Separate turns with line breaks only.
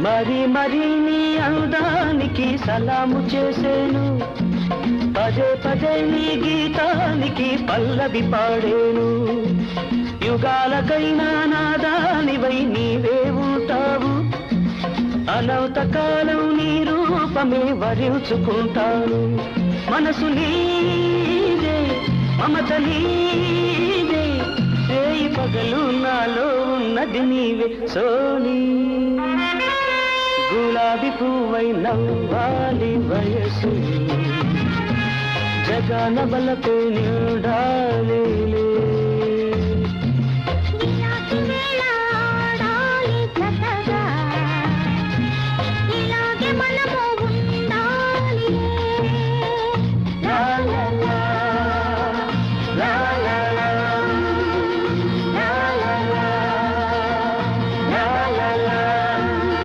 మరి మరి నీ అందానికి సలాము చేసేను, పదే పదే నీ గీతానికి పల్లవి పాడేను. యుగాలకైనా నాదానివై నీవే ఉంటావు, అనంత కాలం నీ రూపమే వరించుకుంటాను. మనసు నీదే, మమత నీదే, రేయి పగలు నాలో ఉన్నది నీవే సోనీ. గులాబీ పువ్వై నవ్వాలి వయసు, జగన బలపై నిండాలి.